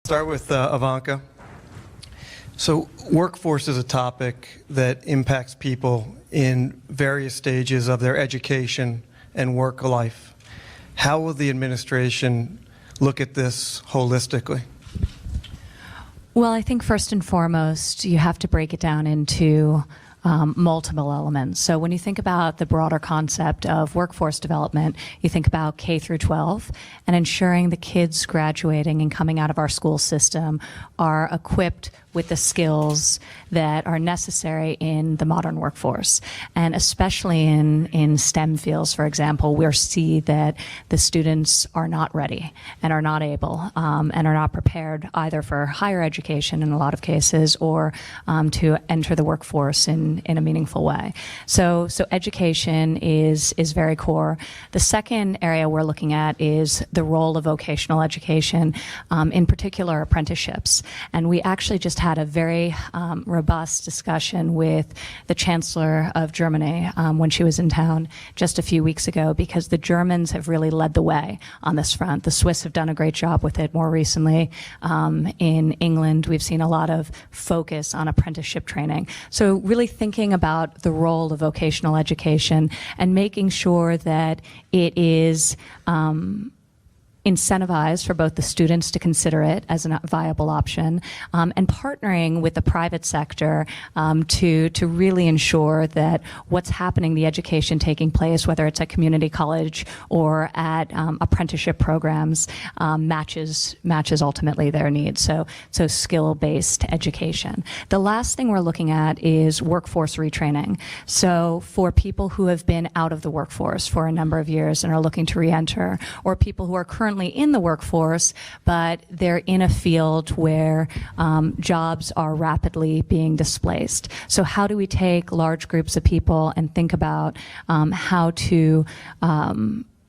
Start with Ivanka. So workforce is a topic that impacts people in various stages of their education and work life. How will the administration look at this holistically? Well, I think first and foremost, you have to break it down into multiple elements. So when you think about the broader concept of workforce development, you think about K through 12 and ensuring the kids graduating and coming out of our school system are equipped with the skills that are necessary in the modern workforce. And especially in STEM fields, for example, we see that the students are not ready and are not able and are not prepared either for higher education in a lot of cases or to enter the workforce in a meaningful way. So education is very core. The second area we're looking at is the role of vocational education, in particular apprenticeships. And we actually just had a very robust discussion with the Chancellor of Germany when she was in town just a few weeks ago, because the Germans have really led the way on this front. The Swiss have done a great job with it more recently. In England, we've seen a lot of focus on apprenticeship training. So really thinking about the role of vocational education and making sure that it is incentivized for both the students to consider it as a viable option and partnering with the private sector to really ensure that what's happening, the education taking place, whether it's at community college or at apprenticeship programs, matches ultimately their needs. So skill-based education. The last thing we're looking at is workforce retraining. So for people who have been out of the workforce for a number of years and are looking to re-enter, or people who are currently in the workforce, but they're in a field where jobs are rapidly being displaced. So how do we take large groups of people and think about how to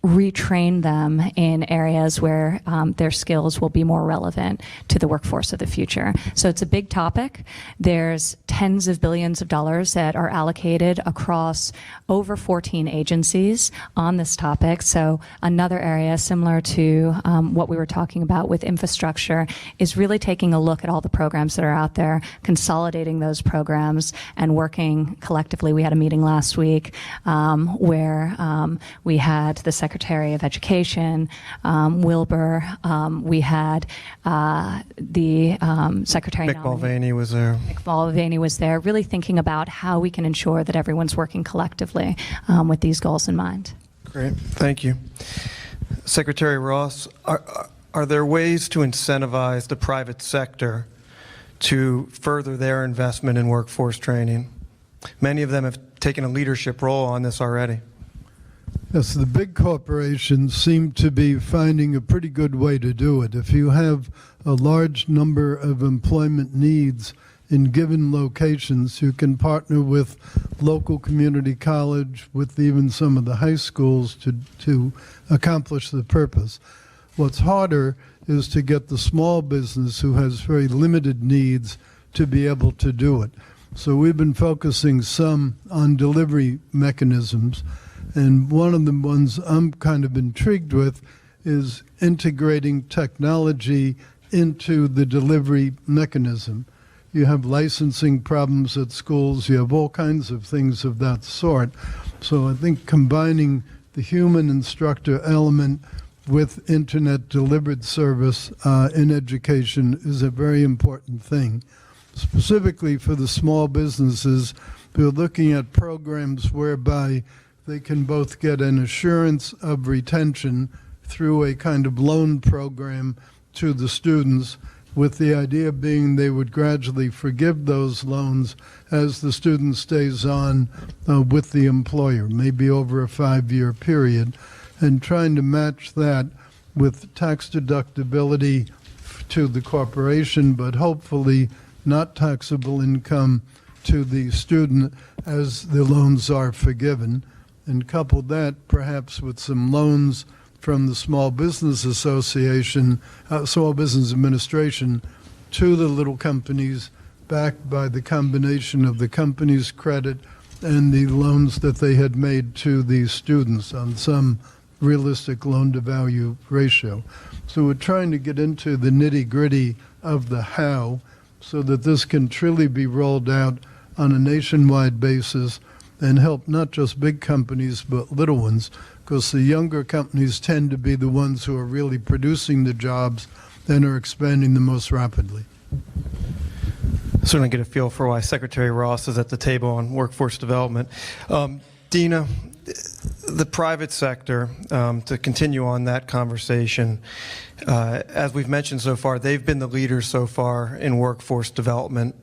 retrain them in areas where their skills will be more relevant to the workforce of the future. So it's a big topic. There's tens of billions of dollars that are allocated across over 14 agencies on this topic. So another area similar to what we were talking about with infrastructure is really taking a look at all the programs that are out there, consolidating those programs and working collectively. We had a meeting last week where we had the Secretary of Education, Wilbur. We had the Secretary. Mick Mulvaney was there. Mick Mulvaney was there, really thinking about how we can ensure that everyone's working collectively with these goals in mind. Great, thank you. Secretary Ross, are there ways to incentivize the private sector to further their investment in workforce training? Many of them have taken a leadership role on this already. Yes, the big corporations seem to be finding a pretty good way to do it. If you have a large number of employment needs in given locations, you can partner with local community college, with even some of the high schools to accomplish the purpose. What's harder is to get the small business who has very limited needs to be able to do it. So we've been focusing some on delivery mechanisms. And one of the ones I'm kind of intrigued with is integrating technology into the delivery mechanism. You have licensing problems at schools, you have all kinds of things of that sort. So I think combining the human instructor element with internet delivered service in education is a very important thing. Specifically for the small businesses, we're looking at programs whereby they can both get an assurance of retention through a kind of loan program to the students, with the idea being they would gradually forgive those loans as the student stays on with the employer, maybe over a 5-year period, and trying to match that with tax deductibility to the corporation, but hopefully not taxable income to the student as the loans are forgiven. And couple that perhaps with some loans from the Small Business Association, Small Business Administration, to the little companies, backed by the combination of the company's credit and the loans that they had made to these students on some realistic loan-to-value ratio. So we're trying to get into the nitty-gritty of the how so that this can truly be rolled out on a nationwide basis and help not just big companies but little ones, because the younger companies tend to be the ones who are really producing the jobs and are expanding the most rapidly. Certainly get a feel for why Secretary Ross is at the table on workforce development. Dina, the private sector, to continue on that conversation, as we've mentioned so far, they've been the leaders so far in workforce development.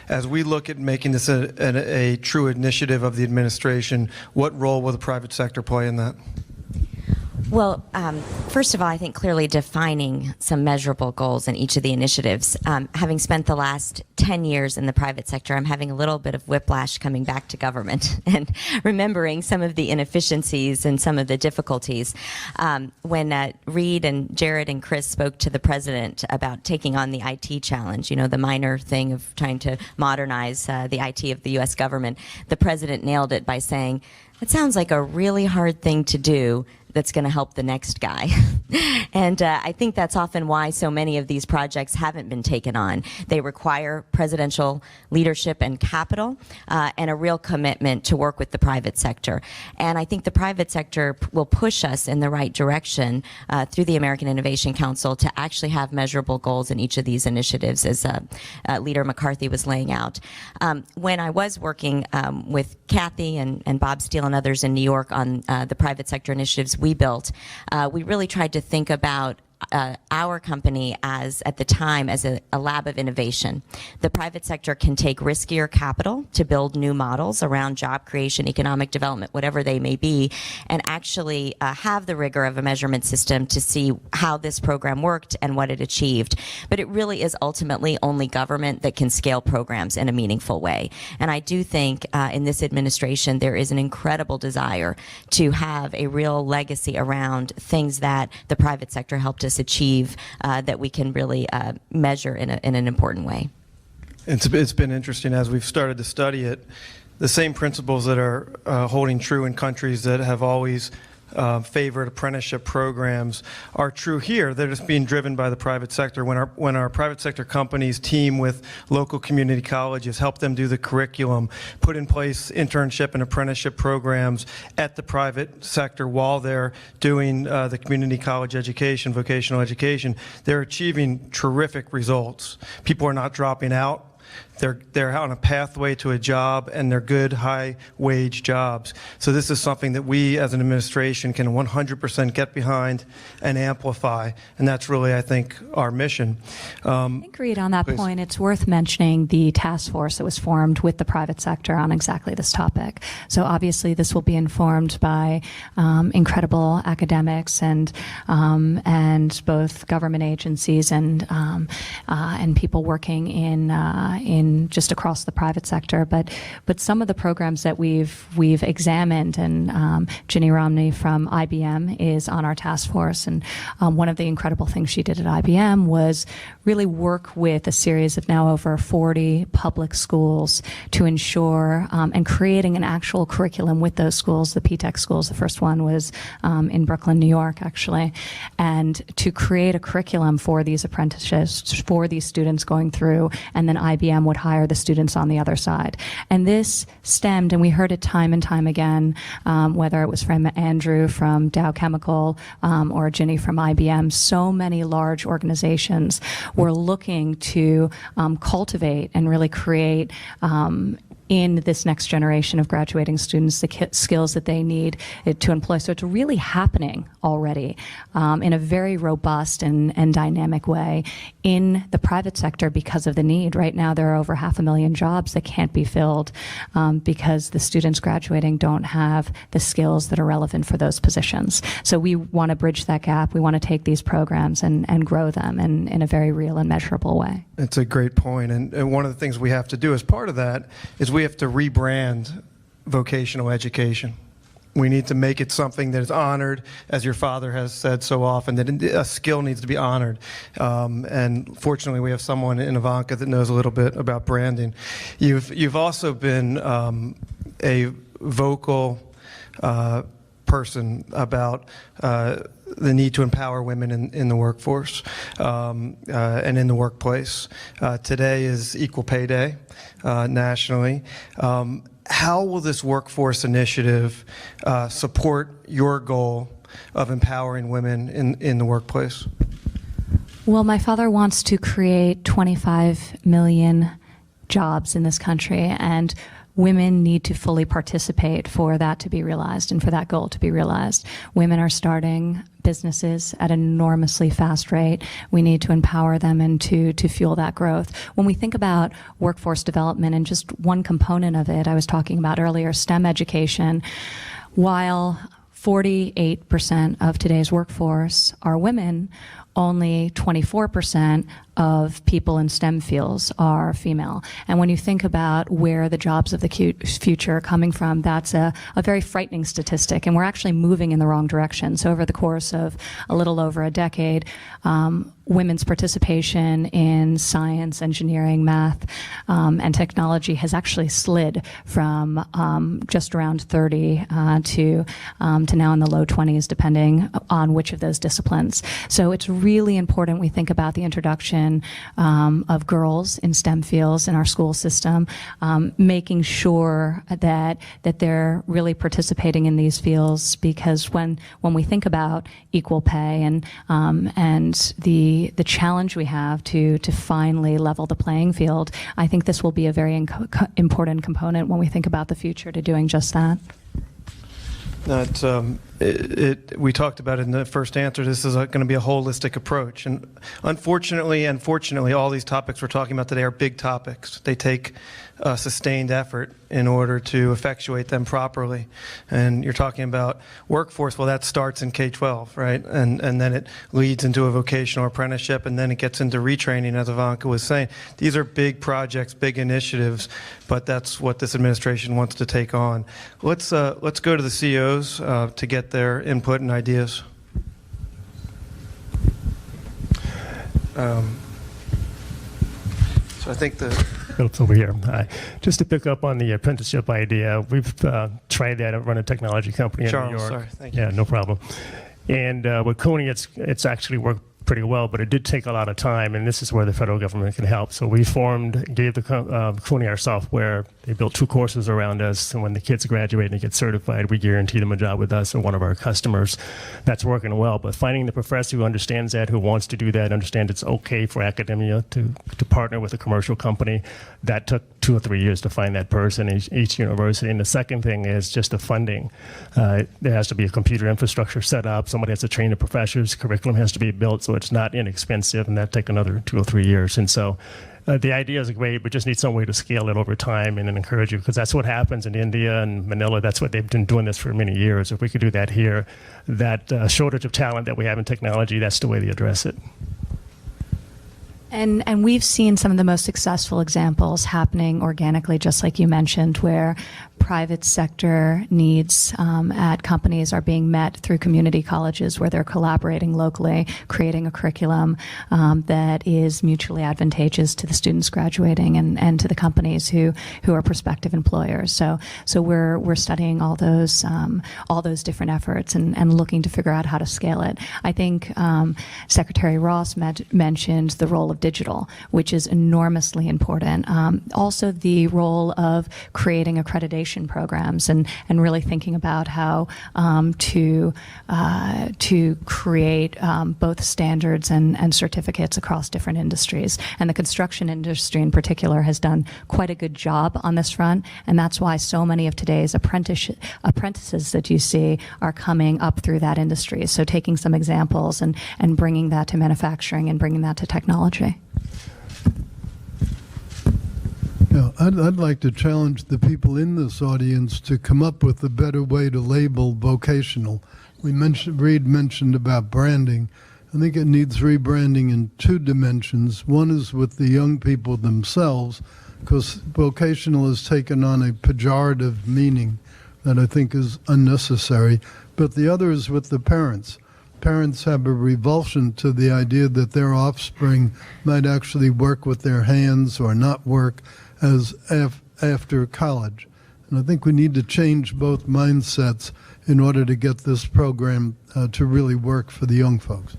As we look at making this a true initiative of the administration, what role will the private sector play in that? Well, first of all, I think clearly defining some measurable goals in each of the initiatives. Having spent the last 10 years in the private sector, I'm having a little bit of whiplash coming back to government and remembering some of the inefficiencies and some of the difficulties. When Reed and Jared and Chris spoke to the president about taking on the IT challenge, you know, the minor thing of trying to modernize the IT of the U.S. government, the president nailed it by saying, "It sounds like a really hard thing to do that's going to help the next guy." And I think that's often why so many of these projects haven't been taken on. They require presidential leadership and capital and a real commitment to work with the private sector. And I think the private sector will push us in the right direction through the American Innovation Council to actually have measurable goals in each of these initiatives, as Leader McCarthy was laying out. When I was working with Kathy and Bob Steele and others in New York on the private sector initiatives we built, we really tried to think about our company as, at the time, as a lab of innovation. The private sector can take riskier capital to build new models around job creation, economic development, whatever they may be, and actually have the rigor of a measurement system to see how this program worked and what it achieved. But it really is ultimately only government that can scale programs in a meaningful way. And I do think in this administration there is an incredible desire to have a real legacy around things that the private sector helped us achieve that we can really measure in an important way. It's been interesting as we've started to study it. The same principles that are holding true in countries that have always favored apprenticeship programs are true here. They're just being driven by the private sector. When our private sector companies team with local community colleges, help them do the curriculum, put in place internship and apprenticeship programs at the private sector while they're doing the community college education, vocational education, they're achieving terrific results. People are not dropping out. They're on a pathway to a job, and they're good, high-wage jobs. So this is something that we, as an administration, can 100% get behind and amplify, and that's really, I think, our mission. I think, Reed, on that point, it's worth mentioning the task force that was formed with the private sector on exactly this topic. So obviously, this will be informed by incredible academics and both government agencies and people working in just across the private sector, but some of the programs that we've examined, and Ginny Romney from IBM is on our task force, and one of the incredible things she did at IBM was really work with a series of now over 40 public schools to ensure and creating an actual curriculum with those schools, the PTEC schools. The first one was in Brooklyn, New York, actually, and to create a curriculum for these apprenticeships, for these students going through, and then IBM would hire the students on the other side. And this stemmed, and we heard it time and time again, whether it was from Andrew from Dow Chemical or Ginny from IBM, so many large organizations were looking to cultivate and really create in this next generation of graduating students the skills that they need to employ. So it's really happening already in a very robust and dynamic way in the private sector because of the need. Right now there are over 500,000 jobs that can't be filled because the students graduating don't have the skills that are relevant for those positions. So we want to bridge that gap. We want to take these programs and grow them in a very real and measurable way. It's a great point. And one of the things we have to do as part of that is we have to rebrand vocational education. We need to make it something that is honored, as your father has said so often, that a skill needs to be honored. And fortunately, we have someone in Ivanka that knows a little bit about branding. You've also been a vocal person about the need to empower women in the workforce and in the workplace. Today is Equal Pay Day nationally. How will this workforce initiative support your goal of empowering women in the workplace? Well, my father wants to create 25 million jobs in this country, and women need to fully participate for that to be realized and for that goal to be realized. Women are starting businesses at an enormously fast rate. We need to empower them and to fuel that growth. When we think about workforce development, and just one component of it, I was talking about earlier, STEM education, while 48% of today's workforce are women, only 24% of people in STEM fields are female. And when you think about where the jobs of the future are coming from, that's a very frightening statistic, and we're actually moving in the wrong direction. So over the course of a little over a decade, women's participation in science, engineering, math, and technology has actually slid from just around 30 to now in the low 20s, depending on which of those disciplines. So it's really important we think about the introduction of girls in STEM fields in our school system, making sure that they're really participating in these fields, because when we think about equal pay and the challenge we have to finally level the playing field, I think this will be a very important component when we think about the future to doing just that. We talked about it in the first answer. This is going to be a holistic approach. And unfortunately and fortunately, all these topics we're talking about today are big topics. They take sustained effort in order to effectuate them properly. And you're talking about workforce. Well, that starts in K-12, right? And then it leads into a vocational apprenticeship, and then it gets into retraining, as Ivanka was saying. These are big projects, big initiatives, but that's what this administration wants to take on. Let's go to the CEOs to get their input and ideas. So I think Phillips over here. Just to pick up on the apprenticeship idea, we've tried that at Run a Technology Company in New York. Sorry, thank you. Yeah, no problem. And with CUNY, it's actually worked pretty well, but it did take a lot of time, and this is where the federal government can help. So we gave the CUNY our software. They built 2 courses around us, and when the kids graduate and they get certified, we guarantee them a job with us or one of our customers. That's working well, but finding the professor who understands that, who wants to do that, understands it's okay for academia to partner with a commercial company, that took 2 or 3 years to find that person in each university. And the second thing is just the funding. There has to be a computer infrastructure set up. Somebody has to train the professors. Curriculum has to be built, so it's not inexpensive, and that take another 2 or 3 years. And so the idea is great, but just need some way to scale it over time and then encourage you, because that's what happens in India and Manila. That's what they've been doing this for many years. If we could do that here, that shortage of talent that we have in technology, that's the way to address it. And we've seen some of the most successful examples happening organically, just like you mentioned, where private sector needs at companies are being met through community colleges, where they're collaborating locally, creating a curriculum that is mutually advantageous to the students graduating and to the companies who are prospective employers. So we're studying all those different efforts and looking to figure out how to scale it. I think Secretary Ross mentioned the role of digital, which is enormously important. Also the role of creating accreditation programs and really thinking about how to create both standards and certificates across different industries. And the construction industry in particular has done quite a good job on this front, and that's why so many of today's apprentices that you see are coming up through that industry. So taking some examples and bringing that to manufacturing and bringing that to technology. Yeah, I'd like to challenge the people in this audience to come up with a better way to label vocational. Reed mentioned about branding. I think it needs rebranding in 2 dimensions. One is with the young people themselves, because vocational has taken on a pejorative meaning that I think is unnecessary. But the other is with the parents. Parents have a revulsion to the idea that their offspring might actually work with their hands or not work as after college. And I think we need to change both mindsets in order to get this program to really work for the young folks.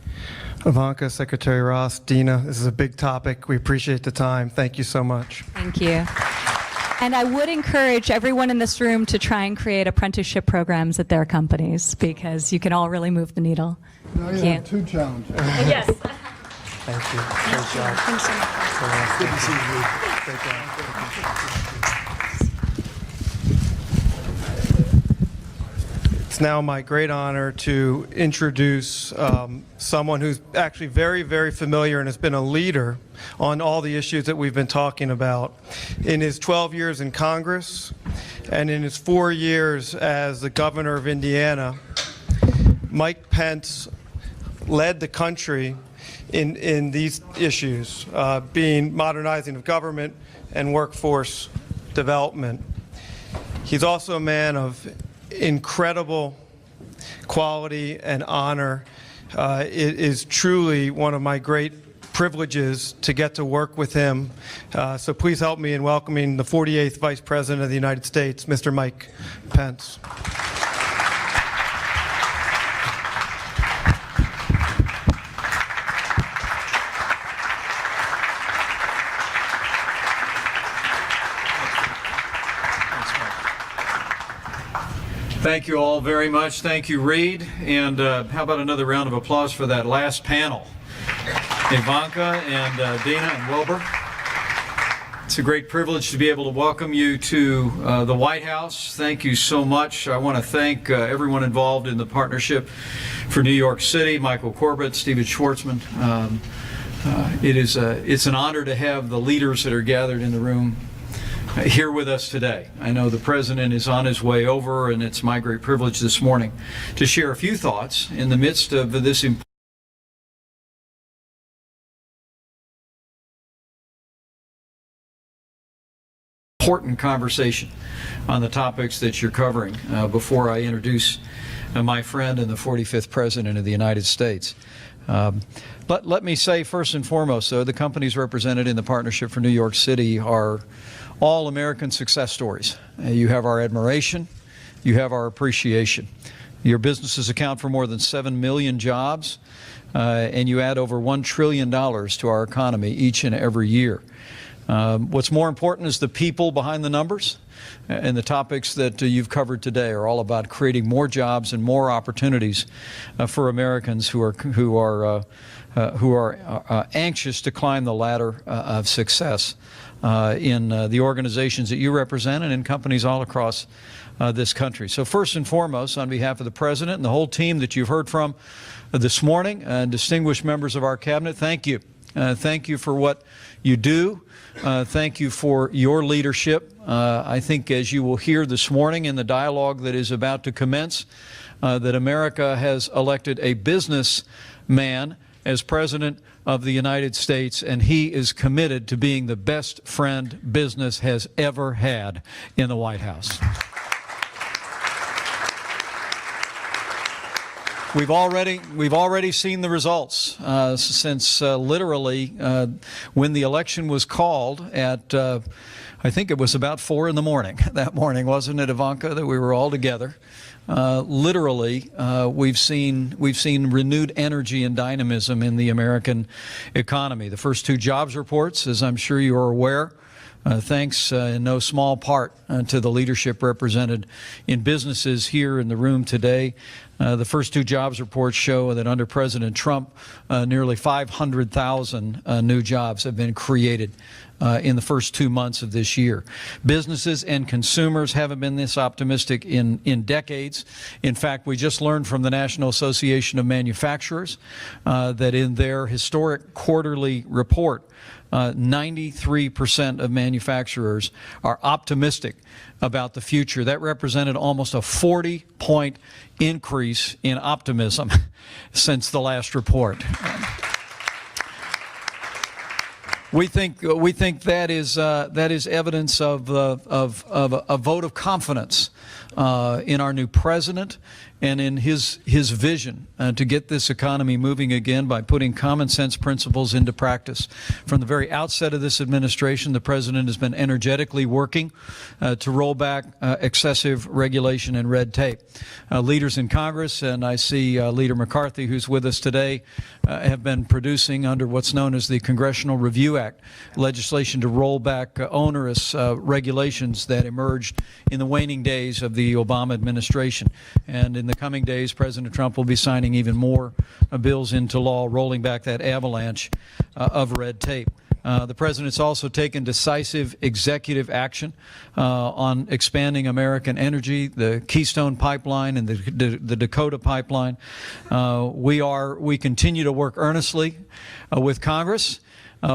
Ivanka, Secretary Ross, Dina, this is a big topic. We appreciate the time. Thank you so much. Thank you. And I would encourage everyone in this room to try and create apprenticeship programs at their companies, because you can all really move the needle. Now you have two challenges. Yes. Thank you. Great job. Thanks so much. Good to see you. Great job. It's now my great honor to introduce someone who's actually very, very familiar and has been a leader on all the issues that we've been talking about. In his 12 years in Congress and in his 4 years as the governor of Indiana, Mike Pence led the country in these issues, being modernizing of government and workforce development. He's also a man of incredible quality and honor. It is truly one of my great privileges to get to work with him. So please help me in welcoming the 48th Vice President of the United States, Mr. Mike Pence. Thank you all very much. Thank you, Reed. And how about another round of applause for that last panel? Ivanka and Dina and Wilbur. It's a great privilege to be able to welcome you to the White House. Thank you so much. I want to thank everyone involved in the Partnership for New York City, Michael Corbett, Stephen Schwartzman. It's an honor to have the leaders that are gathered in the room here with us today. I know the President is on his way over, and it's my great privilege this morning to share a few thoughts in the midst of this important conversation on the topics that you're covering before I introduce my friend and the 45th President of the United States. Let me say first and foremost, though, the companies represented in the Partnership for New York City are all American success stories. You have our admiration, you have our appreciation. Your businesses account for more than 7 million jobs, and you add over $1 trillion to our economy each and every year. What's more important is the people behind the numbers, and the topics that you've covered today are all about creating more jobs and more opportunities for Americans who are anxious to climb the ladder of success in the organizations that you represent and in companies all across this country. So first and foremost, on behalf of the President and the whole team that you've heard from this morning, distinguished members of our Cabinet, thank you. Thank you for what you do. Thank you for your leadership. I think, as you will hear this morning in the dialogue that is about to commence, that America has elected a businessman as President of the United States, and he is committed to being the best friend business has ever had in the White House. We've already seen the results since literally when the election was called at I think it was about 4 in the morning that morning, wasn't it, Ivanka, that we were all together. Literally, we've seen renewed energy and dynamism in the American economy. The first 2 jobs reports, as I'm sure you are aware, thanks in no small part to the leadership represented in businesses here in the room today. The first 2 jobs reports show that under President Trump, nearly 500,000 new jobs have been created in the first 2 months of this year. Businesses and consumers haven't been this optimistic in decades. In fact, we just learned from the National Association of Manufacturers that in their historic quarterly report, 93% of manufacturers are optimistic about the future. That represented almost a 40-point increase in optimism since the last report. We think that is evidence of a vote of confidence in our new president and in his vision to get this economy moving again by putting common sense principles into practice. From the very outset of this administration, the president has been energetically working to roll back excessive regulation and red tape. Leaders in Congress, and I see Leader McCarthy, who's with us today, have been producing under what's known as the Congressional Review Act legislation to roll back onerous regulations that emerged in the waning days of the Obama administration. And in the coming days, President Trump will be signing even more bills into law, rolling back that avalanche of red tape. The president's also taken decisive executive action on expanding American energy, the Keystone Pipeline and the Dakota Pipeline. We continue to work earnestly with Congress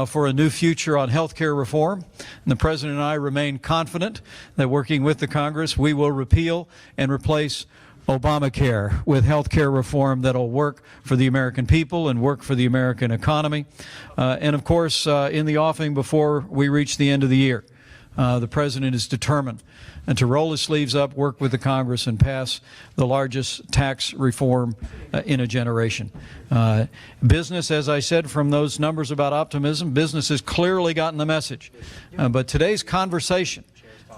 for a new future on health care reform. And the President and I remain confident that working with the Congress, we will repeal and replace Obamacare with health care reform that will work for the American people and work for the American economy. And of course, in the offing before we reach the end of the year, the President is determined to roll his sleeves up, work with the Congress, and pass the largest tax reform in a generation. Business, as I said, from those numbers about optimism, business has clearly gotten the message. But today's conversation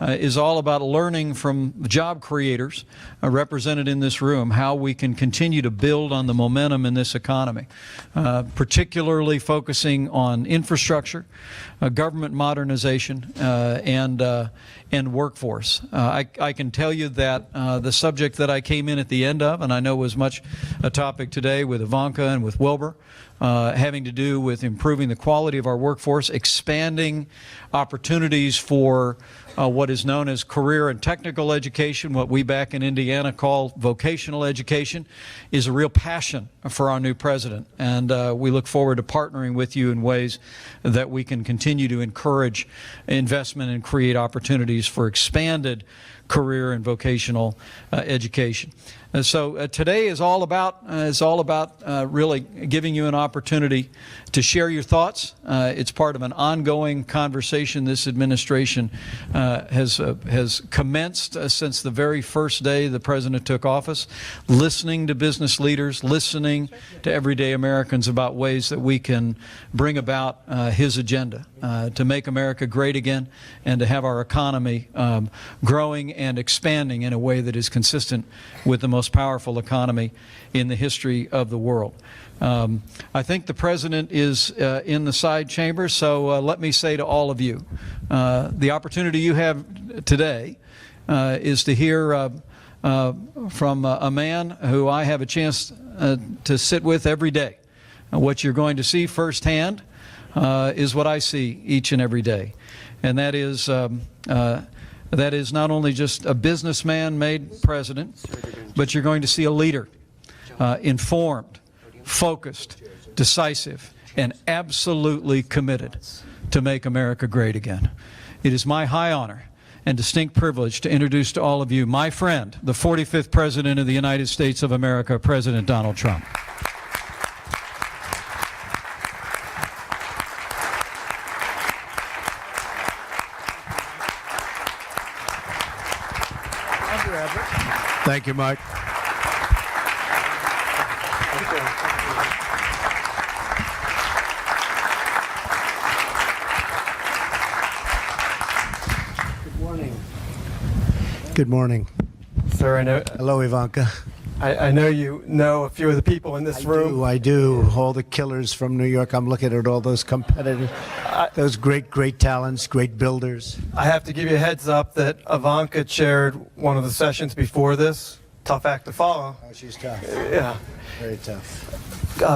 is all about learning from job creators represented in this room how we can continue to build on the momentum in this economy, particularly focusing on infrastructure, government modernization, and workforce. I can tell you that the subject that I came in at the end of, and I know was much a topic today with Ivanka and with Wilbur, having to do with improving the quality of our workforce, expanding opportunities for what is known as career and technical education, what we back in Indiana call vocational education, is a real passion for our new president. And we look forward to partnering with you in ways that we can continue to encourage investment and create opportunities for expanded career and vocational education. So today is all about really giving you an opportunity to share your thoughts. It's part of an ongoing conversation this administration has commenced since the very first day the president took office, listening to business leaders, listening to everyday Americans about ways that we can bring about his agenda to make America great again and to have our economy growing and expanding in a way that is consistent with the most powerful economy in the history of the world. I think the president is in the side chamber, so let me say to all of you, the opportunity you have today is to hear from a man who I have a chance to sit with every day. What you're going to see firsthand is what I see each and every day, and that is not only just a businessman made president, but you're going to see a leader, informed, focused, decisive, and absolutely committed to make America great again. It is my high honor and distinct privilege to introduce to all of you my friend, the 45th President of the United States of America, President Donald Trump. Thank you, Mike. Good morning. Good morning. Sir, I know. Hello, Ivanka. I know you know a few of the people in this room. I do. All the killers from New York. I'm looking at all those competitors, those great talents, great builders. I have to give you a heads up that Ivanka chaired one of the sessions before this. Tough act to follow. Oh, she's tough. Yeah. Very tough.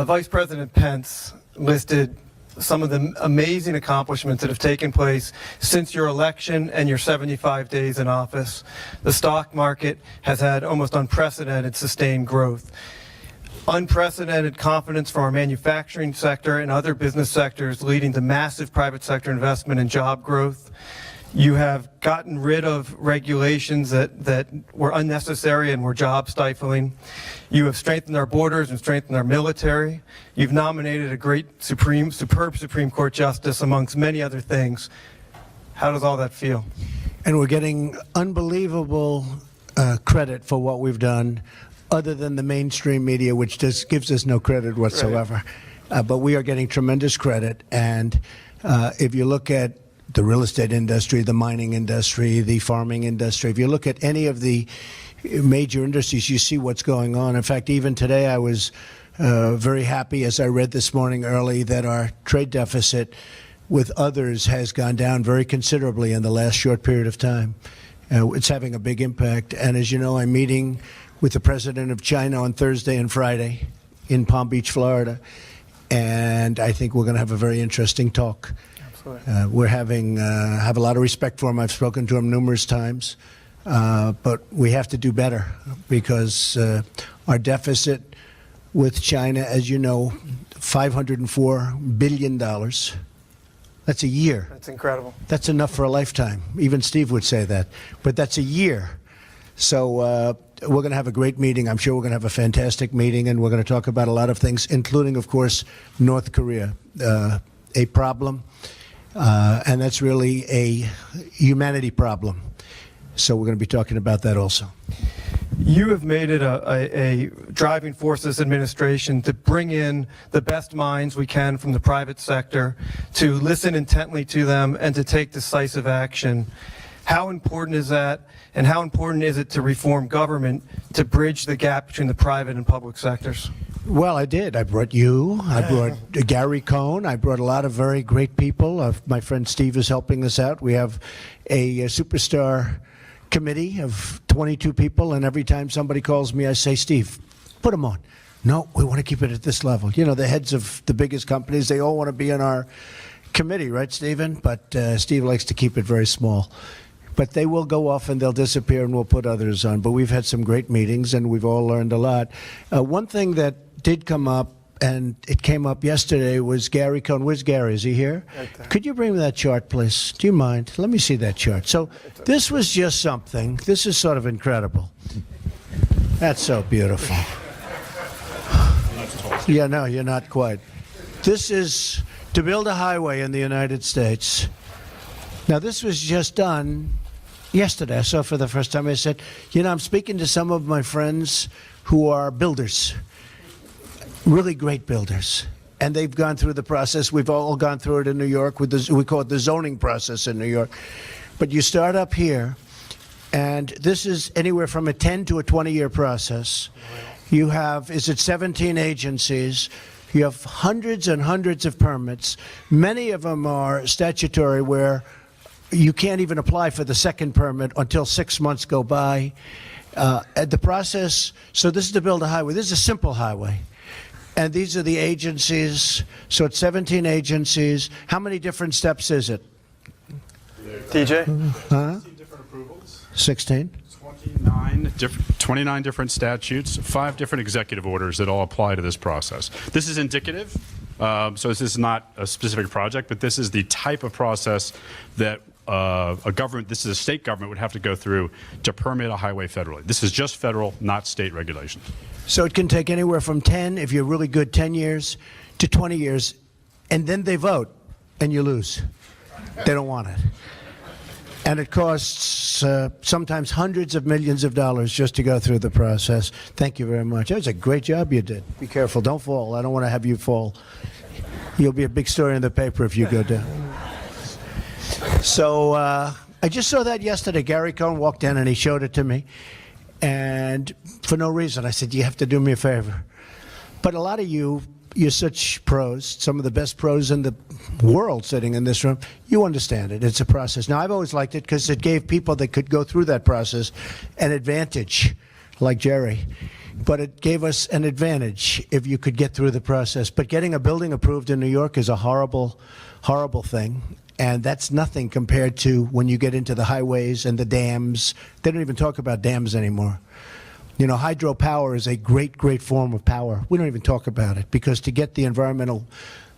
Vice President Pence listed some of the amazing accomplishments that have taken place since your election and your 75 days in office. The stock market has had almost unprecedented sustained growth. Unprecedented confidence from our manufacturing sector and other business sectors, leading to massive private sector investment and job growth. You have gotten rid of regulations that were unnecessary and were job stifling. You have strengthened our borders and strengthened our military. You've nominated a great superb Supreme Court justice, amongst many other things. How does all that feel? And we're getting unbelievable credit for what we've done, other than the mainstream media, which just gives us no credit whatsoever. But we are getting tremendous credit. And if you look at the real estate industry, the mining industry, the farming industry, if you look at any of the major industries, you see what's going on. In fact, even today I was very happy, as I read this morning early, that our trade deficit with others has gone down very considerably in the last short period of time. It's having a big impact. And as you know, I'm meeting with the president of China on Thursday and Friday in Palm Beach, Florida. And I think we're going to have a very interesting talk. We're have a lot of respect for him. I've spoken to him numerous times. But we have to do better, because our deficit with China, as you know, $504 billion. That's a year. That's incredible. That's enough for a lifetime. Even Steve would say that. But that's a year. So we're going to have a great meeting. I'm sure we're going to have a fantastic meeting, and we're going to talk about a lot of things, including, of course, North Korea, a problem. And that's really a humanity problem. So we're going to be talking about that also. You have made it a driving force of this administration to bring in the best minds we can from the private sector, to listen intently to them, and to take decisive action. How important is that, and how important is it to reform government to bridge the gap between the private and public sectors? Well, I did. I brought you. I brought Gary Cohn. I brought a lot of very great people. My friend Steve is helping us out. We have a superstar committee of 22 people, and every time somebody calls me, I say, Steve, put them on. No, we want to keep it at this level. You know, the heads of the biggest companies, they all want to be on our committee, right, Stephen? But Steve likes to keep it very small. But they will go off and they'll disappear, and we'll put others on. But we've had some great meetings, and we've all learned a lot. One thing that did come up, and it came up yesterday, was Gary Cohn. Where's Gary? Is he here? Right there. Could you bring me that chart, please? Do you mind? Let me see that chart. So this was just something. This is sort of incredible. That's so beautiful. Yeah, no, you're not quite. This is to build a highway in the United States. Now, this was just done yesterday. I saw it for the first time. I said, you know, I'm speaking to some of my friends who are builders, really great builders. And they've gone through the process. We've all gone through it in New York. With we call it the zoning process in New York. But you start up here, and this is anywhere from a 10 to a 20-year process. You have, 17 agencies. You have hundreds and hundreds of permits. Many of them are statutory, where you can't even apply for the second permit until 6 months go by. The process, so this is to build a highway. This is a simple highway. And these are the agencies. So it's 17 agencies. How many different steps is it? TJ? 16 different approvals. 16? 29 different statutes, 5 different executive orders that all apply to this process. This is indicative, so this is not a specific project, but this is the type of process that a government, this is a state government, would have to go through to permit a highway federally. This is just federal, not state regulations. So it can take anywhere from 10, if you're really good, 10 years to 20 years, and then they vote, and you lose. They don't want it. And it costs sometimes hundreds of millions of dollars just to go through the process. Thank you very much. That was a great job you did. Be careful. Don't fall. I don't want to have you fall. You'll be a big story in the paper if you go down. So I just saw that yesterday. Gary Cohn walked in and he showed it to me. And for no reason, I said, you have to do me a favor. But a lot of you're such pros, some of the best pros in the world sitting in this room. You understand it. It's a process. Now, I've always liked it because it gave people that could go through that process an advantage, like Jerry. But it gave us an advantage if you could get through the process. But getting a building approved in New York is a horrible, horrible thing. And that's nothing compared to when you get into the highways and the dams. They don't even talk about dams anymore. You know, hydropower is a great, great form of power. We don't even talk about it because to get the environmental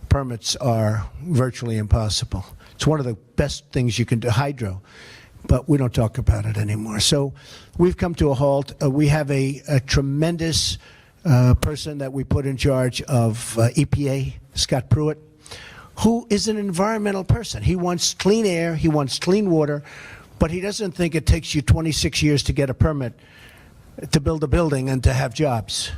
permits are virtually impossible. It's one of the best things you can do, hydro, but we don't talk about it anymore. So we've come to a halt. We have a tremendous person that we put in charge of EPA, Scott Pruitt, who is an environmental person. He wants clean air, he wants clean water, but he doesn't think it takes you 26 years to get a permit to build a building and to have jobs,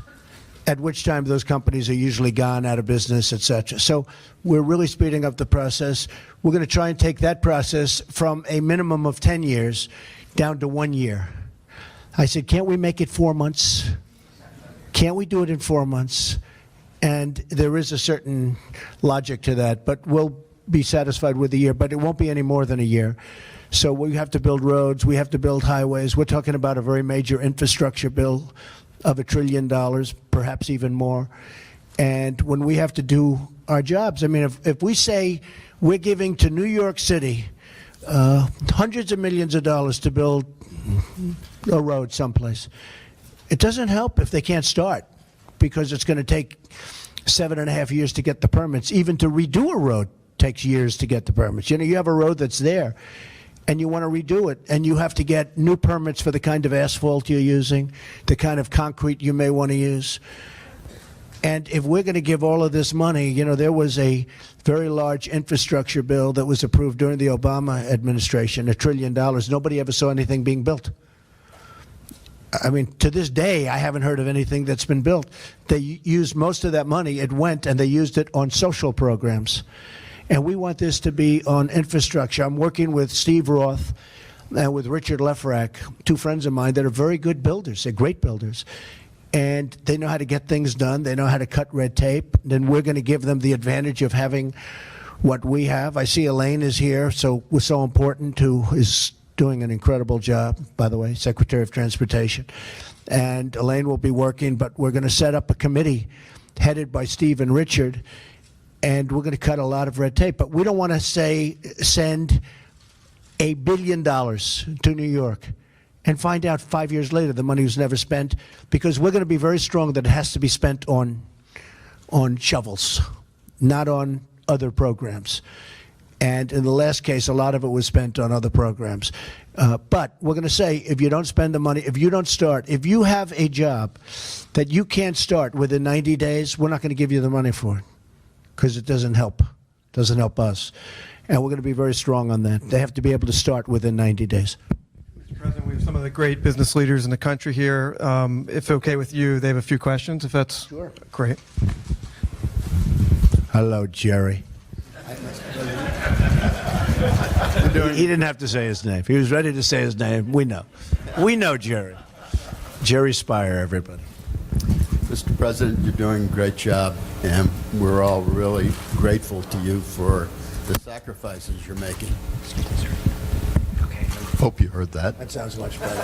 at which time those companies are usually gone out of business, et cetera. So we're really speeding up the process. We're going to try and take that process from a minimum of 10 years down to 1 year. I said, can't we make it 4 months? Can't we do it in 4 months? And there is a certain logic to that, but we'll be satisfied with a year, but it won't be any more than a year. So we have to build roads, we have to build highways. We're talking about a very major infrastructure bill of $1 trillion, perhaps even more. And when we have to do our jobs, I mean, if we say we're giving to New York City hundreds of millions of dollars to build a road someplace, it doesn't help if they can't start, because it's going to take 7.5 years to get the permits. Even to redo a road takes years to get the permits. You know, you have a road that's there, and you want to redo it, and you have to get new permits for the kind of asphalt you're using, the kind of concrete you may want to use. And if we're going to give all of this money, you know, there was a very large infrastructure bill that was approved during the Obama administration, $1 trillion. Nobody ever saw anything being built. I mean, to this day, I haven't heard of anything that's been built. They used most of that money, it went, and they used it on social programs. And we want this to be on infrastructure. I'm working with Steve Roth and with Richard Lefrak, two friends of mine that are very good builders. They're great builders. And they know how to get things done. They know how to cut red tape. Then we're going to give them the advantage of having what we have. I see Elaine is here, so we're so important, who is doing an incredible job, by the way, Secretary of Transportation. And Elaine will be working, but we're going to set up a committee headed by Steve and Richard, and we're going to cut a lot of red tape. But we don't want to send $1 billion to New York and find out 5 years later the money was never spent, because we're going to be very strong that it has to be spent on shovels, not on other programs. And in the last case, a lot of it was spent on other programs. But we're going to say, if you don't spend the money, if you don't start, if you have a job that you can't start within 90 days, we're not going to give you the money for it, because it doesn't help. It doesn't help us. And we're going to be very strong on that. They have to be able to start within 90 days. Mr. President, we have some of the great business leaders in the country here. If okay with you, they have a few questions, if that's Sure. Great. Hello, Jerry. He didn't have to say his name. He was ready to say his name. We know. We know Jerry. Jerry Spire, everybody. Mr. President, you're doing a great job, and we're all really grateful to you for the sacrifices you're making. Okay. Hope you heard that. That sounds much better.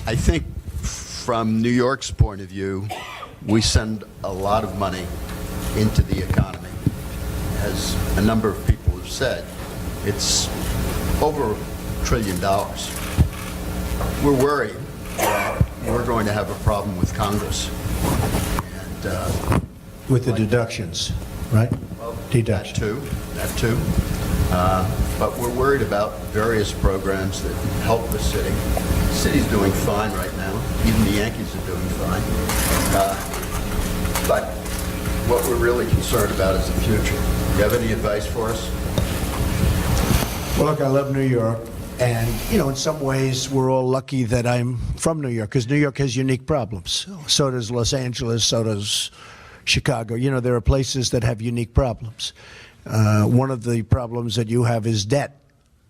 I think from New York's point of view, we send a lot of money into the economy. As a number of people have said, it's over $1 trillion. We're worried that we're going to have a problem with Congress. And With the deductions, right? Deduction. That too. But we're worried about various programs that help the city. The city's doing fine right now. Even the Yankees are doing fine. But what we're really concerned about is the future. Do you have any advice for us? Well, look, I love New York. And, you know, in some ways, we're all lucky that I'm from New York, because New York has unique problems. So does Los Angeles, so does Chicago. You know, there are places that have unique problems. One of the problems that you have is debt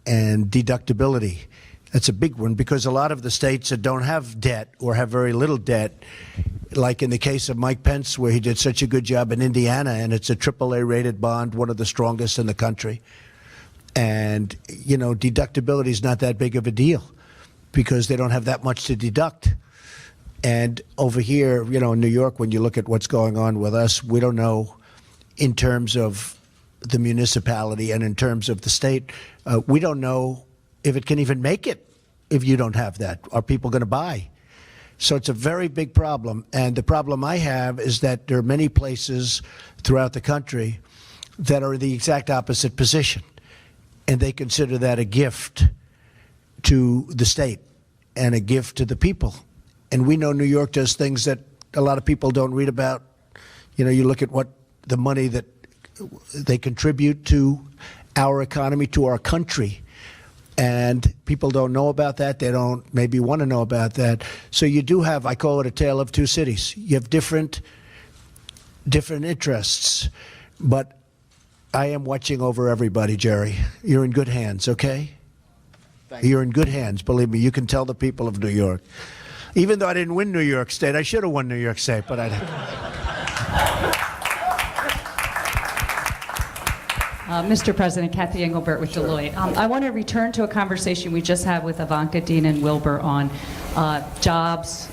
and deductibility. That's a big one, because a lot of the states that don't have debt or have very little debt, like in the case of Mike Pence, where he did such a good job in Indiana, and it's a AAA rated bond, one of the strongest in the country. And, you know, deductibility is not that big of a deal, because they don't have that much to deduct. And over here, you know, in New York, when you look at what's going on with us, we don't know in terms of the municipality and in terms of the state, we don't know if it can even make it if you don't have that. Are people going to buy? So it's a very big problem. And the problem I have is that there are many places throughout the country that are the exact opposite position. And they consider that a gift to the state and a gift to the people. And we know New York does things that a lot of people don't read about. You know, you look at what the money that they contribute to our economy, to our country. And people don't know about that. They don't maybe want to know about that. So you do have, I call it a tale of two cities. You have different interests. But I am watching over everybody, Jerry. You're in good hands, okay? You're in good hands, believe me. You can tell the people of New York. Even though I didn't win New York State, I should have won New York State, but I didn't. Mr. President, Kathy Engelbert with Deloitte. I want to return to a conversation we just had with Ivanka, Dean, and Wilbur on jobs,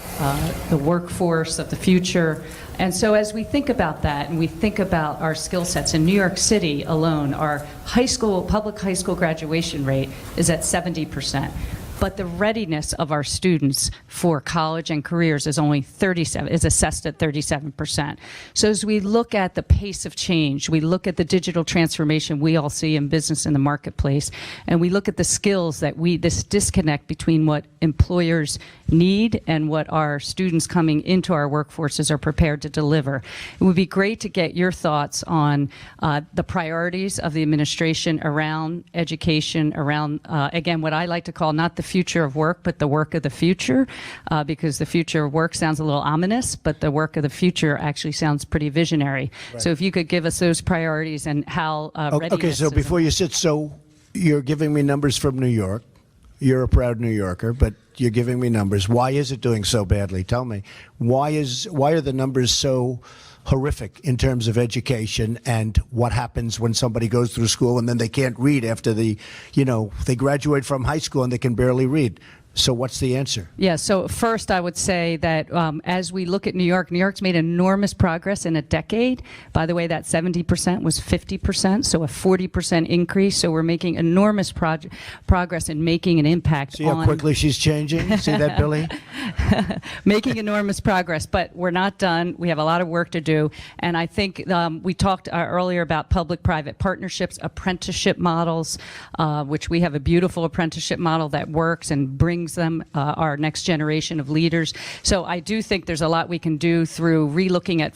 the workforce of the future. And so as we think about that and we think about our skill sets, in New York City alone, our public high school graduation rate is at 70%. But the readiness of our students for college and careers is only is assessed at 37%. So as we look at the pace of change, we look at the digital transformation we all see in business in the marketplace, and we look at the skills that this disconnect between what employers need and what our students coming into our workforces are prepared to deliver. It would be great to get your thoughts on the priorities of the administration around education, around, again, what I like to call not the future of work, but the work of the future, because the future of work sounds a little ominous, but the work of the future actually sounds pretty visionary. Right. So if you could give us those priorities and how readiness. Okay, so before you sit, so you're giving me numbers from New York. You're a proud New Yorker, but you're giving me numbers. Why is it doing so badly? Tell me. Why are the numbers so horrific in terms of education, and what happens when somebody goes through school and then they can't read after they graduate from high school and they can barely read? So what's the answer? Yeah, so first I would say that as we look at New York's made enormous progress in a decade. By the way, that 70% was 50%, so a 40% increase. So we're making enormous progress in making an impact. See how quickly she's changing? See that, Billy? Making enormous progress, but we're not done. We have a lot of work to do. And I think we talked earlier about public-private partnerships, apprenticeship models, which we have a beautiful apprenticeship model that works and brings them our next generation of leaders. So I do think there's a lot we can do through relooking at